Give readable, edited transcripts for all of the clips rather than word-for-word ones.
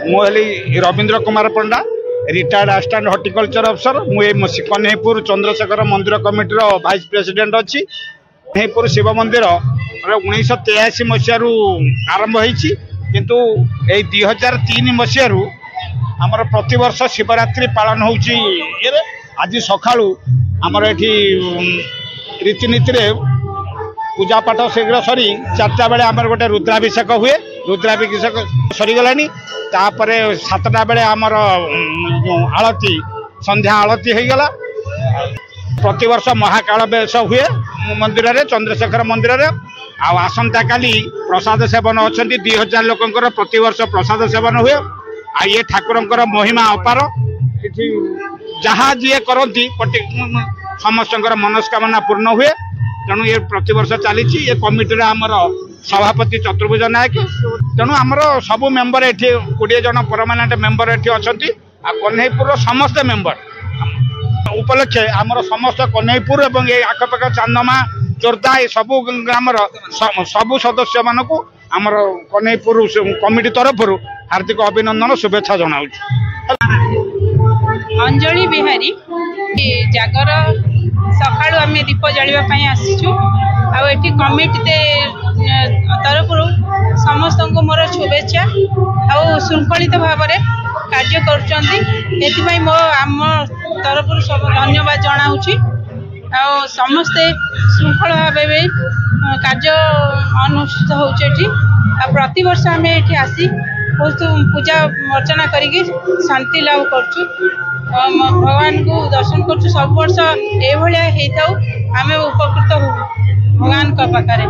मुझे रवींद्र कुमार पंडा retired assistant horticulture अफसर मुझे कन्हैपुर चंद्रशेखर मंदिर कमिटीर वाइस प्रेसिडेंट अच्छी कन्हैपुर शिव मंदिर 1983 मसीह आरंभ होती किंतु 2003 मसीह आमर प्रतिवर्ष शिवरात्रि पालन होची आज सका आमर ये रीतिनीति पूजा पाठ शीघ्र सरी 4टा बेले आमर गोटे रुद्राभिषेक हुए रुद्राभिषेक सरीगला तापर 7टा बेले आमर आलती संध्या आलती हो गला प्रतिवर्ष महाकाल बेश हुए मंदिर रे चंद्रशेखर मंदिर रे आसंता काली प्रसाद सेवन अच्छा 2000 लोकंकर प्रतिवर्ष प्रसाद सेवन हुए आ ये ठाकुरंकर महिमा अपार जहाँ जी करती समस्त मनस्कामना पूर्ण हुए तेणु ये प्रतिवर्ष चली ये कमिटी आमर सभापति चतुर्भुज नायक तेणु आमर सबू मेम्बर ये 20 जन परमानेंट मेम्बर ये अच्छा कन्हैपुर समस्त मेम्बर उपलक्षे आमर समस्त कन्हैपुर और ये आखपाख चांदमा चोरदा ये सबू ग्रामर सबू सदस्य मान को आमर कन्हैपुर कमिटी तरफ हार्दिक अभिनंदन शुभेच्छा जनाऊँ। अंजलि बिहारी जागर सकाळु आम दीप जलिवाई आसीचु आठी कमिटी तरफ समस्त को मोर शुभेच्छा आृंखलित भाव में कार्य कर मो आम तरफ सब धन्यवाद जनाऊँगी समस्ते श्रृंखल भाव कार्य अनुष्ठित होती प्रति वर्ष आम ये आसी बहुत पूजा अर्चना करके शांति लाभ करछु भगवान को दर्शन करछु सब वर्ष ये आम उपकृत हो भगवान पाखे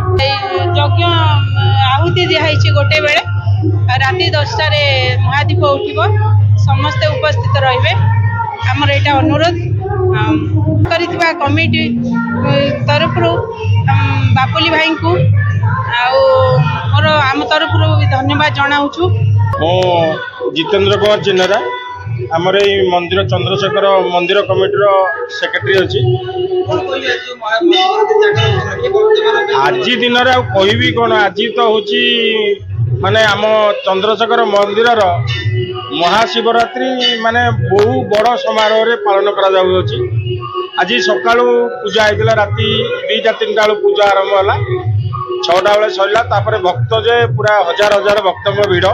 यज्ञ आहुति दिखाई गोटे बेले राति 10टार महादीप उठिब समस्ते उपस्थित रे आमर यहाँ अनुरोध कर कमिटी तरफ बापुली भाई को मोर आम तरफ धन्यवाद जनाऊँ। मो जितेंद्र कुमार चिन्हरा आमर ये मंदिर चंद्रशेखर मंदिर कमिटीर सेक्रेटरी अच्छी आज दिन कहि कौन आज तो हूँ माने आम चंद्रशेखर मंदिर महाशिवरात्रि माने बहु बड़ समारोह रे पालन करा आज सका पूजा होता राति 2-3 बेलू पूजा आरंभ है 6टा बेले सरला भक्त जे पूरा हजार हजार भक्त भीड़।